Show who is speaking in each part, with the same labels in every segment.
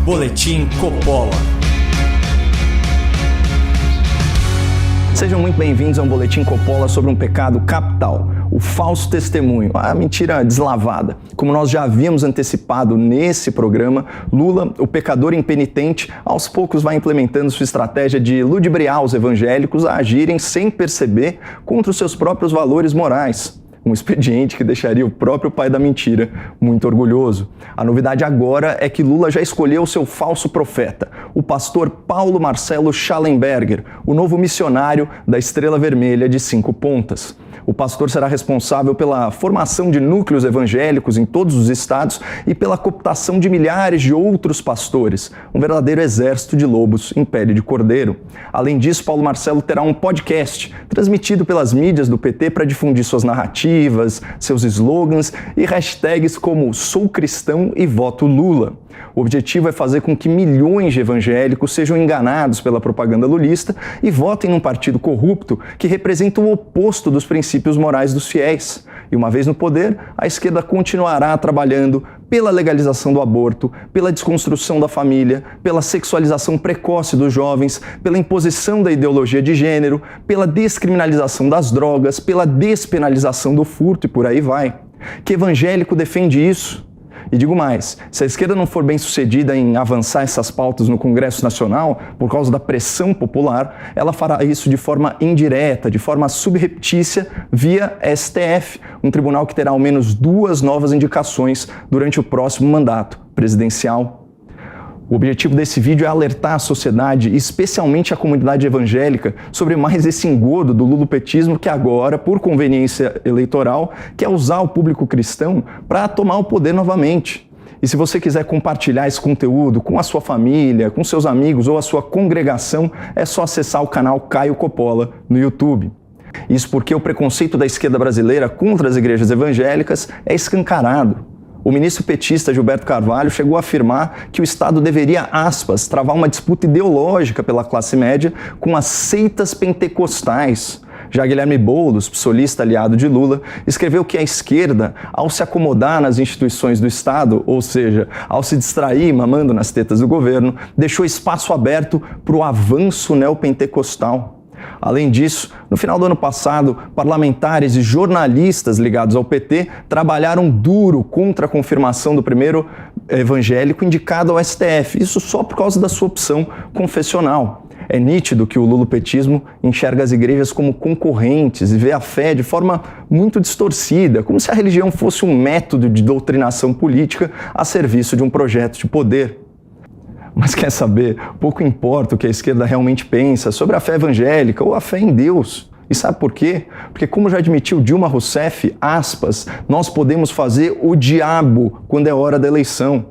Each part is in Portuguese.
Speaker 1: Boletim Coppola.
Speaker 2: Sejam muito bem-vindos a um Boletim Coppola sobre um pecado capital, o falso testemunho, a mentira deslavada. Como nós já havíamos antecipado nesse programa, Lula, o pecador impenitente, aos poucos vai implementando sua estratégia de ludibriar os evangélicos a agirem sem perceber contra os seus próprios valores morais. Um expediente que deixaria o próprio pai da mentira muito orgulhoso. A novidade agora é que Lula já escolheu seu falso profeta, o pastor Paulo Marcelo Schallenberger, o novo missionário da Estrela Vermelha de 5 Pontas. O pastor será responsável pela formação de núcleos evangélicos em todos os estados e pela cooptação de milhares de outros pastores, um verdadeiro exército de lobos em pele de cordeiro. Além disso, Paulo Marcelo terá um podcast transmitido pelas mídias do PT para difundir suas narrativas, seus slogans e hashtags como "Sou cristão e voto Lula". O objetivo é fazer com que milhões de evangélicos sejam enganados pela propaganda lulista e votem num partido corrupto que representa o oposto dos princípios morais dos fiéis. E uma vez no poder, a esquerda continuará trabalhando pela legalização do aborto, pela desconstrução da família, pela sexualização precoce dos jovens, pela imposição da ideologia de gênero, pela descriminalização das drogas, pela despenalização do furto e por aí vai. Que evangélico defende isso? E digo mais, se a esquerda não for bem sucedida em avançar essas pautas no Congresso Nacional, por causa da pressão popular, ela fará isso de forma indireta, de forma subreptícia, via STF, um tribunal que terá ao menos 2 novas indicações durante o próximo mandato presidencial. O objetivo desse vídeo é alertar a sociedade, especialmente a comunidade evangélica, sobre mais esse engodo do lulopetismo que agora, por conveniência eleitoral, quer usar o público cristão para tomar o poder novamente. E se você quiser compartilhar esse conteúdo com a sua família, com seus amigos ou a sua congregação, é só acessar o canal Caio Coppola no YouTube. Isso porque o preconceito da esquerda brasileira contra as igrejas evangélicas é escancarado. O ministro petista Gilberto Carvalho chegou a afirmar que o Estado deveria, aspas, travar uma disputa ideológica pela classe média com as seitas pentecostais. Já Guilherme Boulos, psolista aliado de Lula, escreveu que a esquerda, ao se acomodar nas instituições do Estado, ou seja, ao se distrair mamando nas tetas do governo, deixou espaço aberto para o avanço neopentecostal. Além disso, no final do ano passado, parlamentares e jornalistas ligados ao PT trabalharam duro contra a confirmação do primeiro evangélico indicado ao STF, isso só por causa da sua opção confessional. É nítido que o lulopetismo enxerga as igrejas como concorrentes e vê a fé de forma muito distorcida, como se a religião fosse um método de doutrinação política a serviço de um projeto de poder. Mas quer saber, pouco importa o que a esquerda realmente pensa sobre a fé evangélica ou a fé em Deus. E sabe por quê? Porque, como já admitiu Dilma Rousseff, aspas, nós podemos fazer o diabo quando é hora da eleição.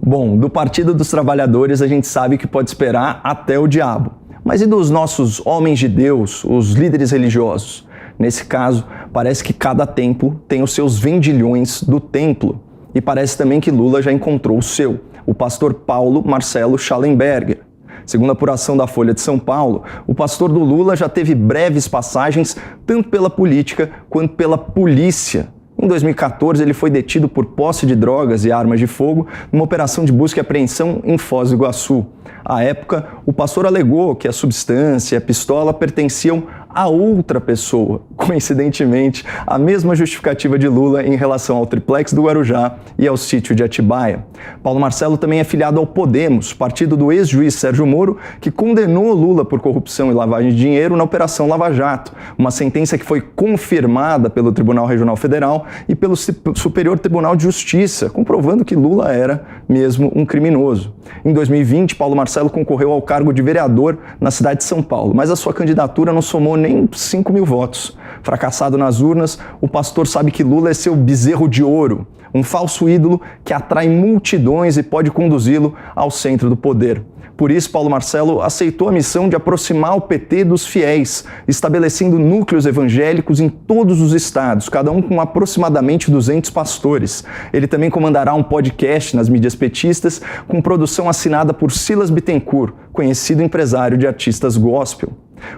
Speaker 2: Bom, do Partido dos Trabalhadores a gente sabe que pode esperar até o diabo. Mas e dos nossos homens de Deus, os líderes religiosos? Nesse caso, parece que cada templo tem os seus vendilhões do templo. E parece também que Lula já encontrou o seu, o pastor Paulo Marcelo Schallenberger. Segundo a apuração da Folha de São Paulo, o pastor do Lula já teve breves passagens tanto pela política quanto pela polícia. Em 2014, ele foi detido por posse de drogas e armas de fogo numa operação de busca e apreensão em Foz do Iguaçu. À época, o pastor alegou que a substância e a pistola pertenciam a outra pessoa. Coincidentemente, a mesma justificativa de Lula em relação ao triplex do Guarujá e ao sítio de Atibaia. Paulo Marcelo também é filiado ao Podemos, partido do ex-juiz Sérgio Moro, que condenou Lula por corrupção e lavagem de dinheiro na Operação Lava Jato, uma sentença que foi confirmada pelo Tribunal Regional Federal e pelo Superior Tribunal de Justiça, comprovando que Lula era mesmo um criminoso. Em 2020, Paulo Marcelo concorreu ao cargo de vereador na cidade de São Paulo, mas a sua candidatura não somou nem 5 mil votos. Fracassado nas urnas, o pastor sabe que Lula é seu bezerro de ouro, um falso ídolo que atrai multidões e pode conduzi-lo ao centro do poder. Por isso, Paulo Marcelo aceitou a missão de aproximar o PT dos fiéis, estabelecendo núcleos evangélicos em todos os estados, cada um com aproximadamente 200 pastores. Ele também comandará um podcast nas mídias petistas, com produção assinada por Silas Bittencourt, conhecido empresário de artistas gospel.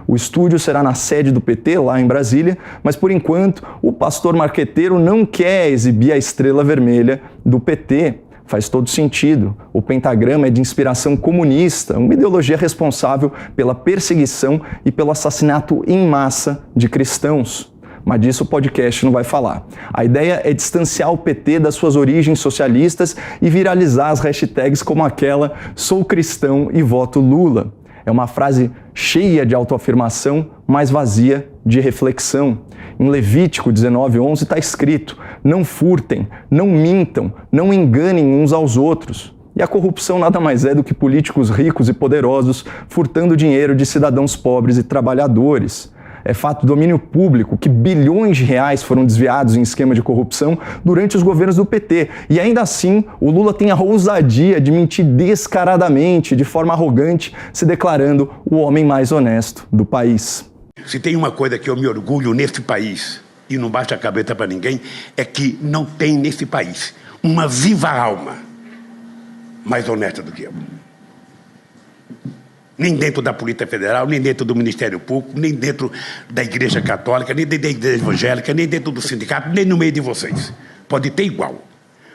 Speaker 2: O estúdio será na sede do PT, lá em Brasília, mas por enquanto o pastor marqueteiro não quer exibir a estrela vermelha do PT. Faz todo sentido. O pentagrama é de inspiração comunista, uma ideologia responsável pela perseguição e pelo assassinato em massa de cristãos. Mas disso o podcast não vai falar. A ideia é distanciar o PT das suas origens socialistas e viralizar as hashtags como aquela "Sou cristão e voto Lula". É uma frase cheia de autoafirmação, mas vazia de reflexão. Em Levítico 19:11 está escrito: não furtem, não mintam, não enganem uns aos outros. E a corrupção nada mais é do que políticos ricos e poderosos furtando dinheiro de cidadãos pobres e trabalhadores. É fato do domínio público que bilhões de reais foram desviados em esquema de corrupção durante os governos do PT. E ainda assim, o Lula tem a ousadia de mentir descaradamente, de forma arrogante, se declarando o homem mais honesto do país.
Speaker 1: Se tem uma coisa que eu me orgulho nesse país, e não baixa a cabeça para ninguém, é que não tem nesse país uma viva alma mais honesta do que eu. Nem dentro da Polícia Federal, nem dentro do Ministério Público, nem dentro da Igreja Católica, nem dentro da Igreja Evangélica, nem dentro do sindicato, nem no meio de vocês. Pode ter igual,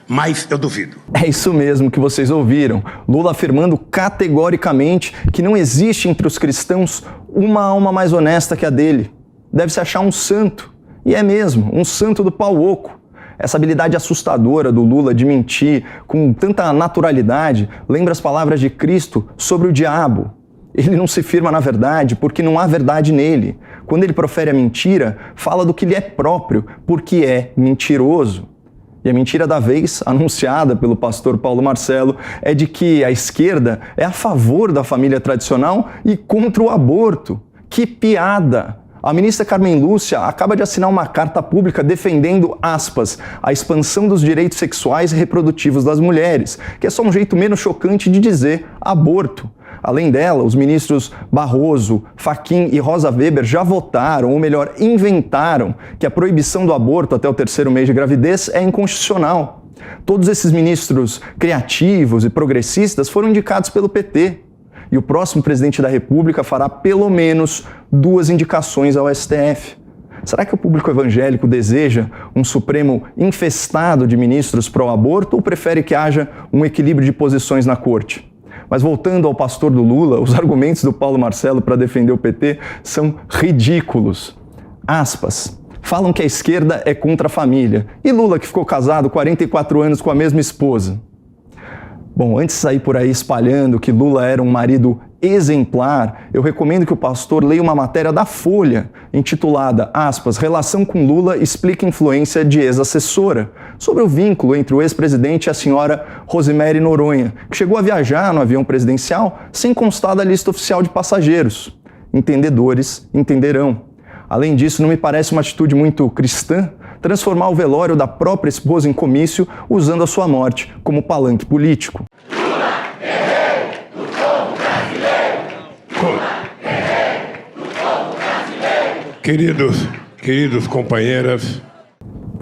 Speaker 1: mas eu duvido.
Speaker 2: É isso mesmo que vocês ouviram. Lula afirmando categoricamente que não existe entre os cristãos uma alma mais honesta que a dele. Deve-se achar um santo. E é mesmo, um santo do pau oco. Essa habilidade assustadora do Lula de mentir com tanta naturalidade lembra as palavras de Cristo sobre o diabo. Ele não se firma na verdade porque não há verdade nele. Quando ele profere a mentira, fala do que lhe é próprio, porque é mentiroso. E a mentira da vez, anunciada pelo pastor Paulo Marcelo, é de que a esquerda é a favor da família tradicional e contra o aborto. Que piada! A ministra Carmen Lúcia acaba de assinar uma carta pública defendendo, aspas, a expansão dos direitos sexuais e reprodutivos das mulheres, que é só um jeito menos chocante de dizer aborto. Além dela, os ministros Barroso, Fachin e Rosa Weber já votaram, ou melhor, inventaram, que a proibição do aborto até o 3º mês de gravidez é inconstitucional. Todos esses ministros criativos e progressistas foram indicados pelo PT. E o próximo presidente da República fará pelo menos 2 indicações ao STF. Será que o público evangélico deseja um Supremo infestado de ministros pró-aborto ou prefere que haja um equilíbrio de posições na corte? Mas voltando ao pastor do Lula, os argumentos do Paulo Marcelo para defender o PT são ridículos. Aspas. Falam que a esquerda é contra a família. E Lula, que ficou casado 44 anos com a mesma esposa? Bom, antes de sair por aí espalhando que Lula era um marido exemplar, eu recomendo que o pastor leia uma matéria da Folha, intitulada, aspas, Relação com Lula explica influência de ex-assessora, sobre o vínculo entre o ex-presidente e a senhora Rosemary Noronha, que chegou a viajar no avião presidencial sem constar da lista oficial de passageiros. Entendedores entenderão. Além disso, não me parece uma atitude muito cristã transformar o velório da própria esposa em comício usando a sua morte como palanque político.
Speaker 1: Queridos companheiras.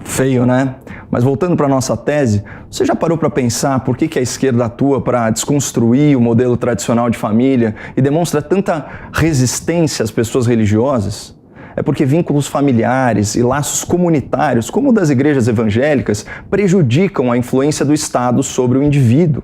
Speaker 2: Feio, né? Mas voltando para a nossa tese, você já parou para pensar por que a esquerda atua para desconstruir o modelo tradicional de família e demonstra tanta resistência às pessoas religiosas? É porque vínculos familiares e laços comunitários, como o das igrejas evangélicas, prejudicam a influência do Estado sobre o indivíduo.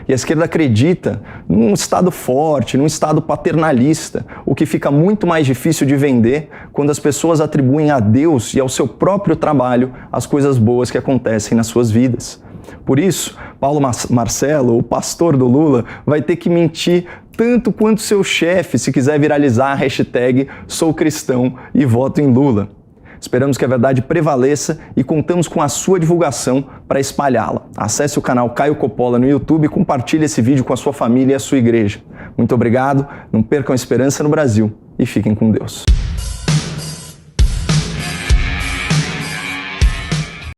Speaker 2: E a esquerda acredita num Estado forte, num Estado paternalista, o que fica muito mais difícil de vender quando as pessoas atribuem a Deus e ao seu próprio trabalho as coisas boas que acontecem nas suas vidas. Por isso, Paulo Marcelo, o pastor do Lula, vai ter que mentir tanto quanto seu chefe se quiser viralizar a hashtag Sou Cristão e voto em Lula. Esperamos que a verdade prevaleça e contamos com a sua divulgação para espalhá-la. Acesse o canal Caio Coppola no YouTube e compartilhe esse vídeo com a sua família e a sua igreja. Muito obrigado, não percam a esperança no Brasil e fiquem com Deus.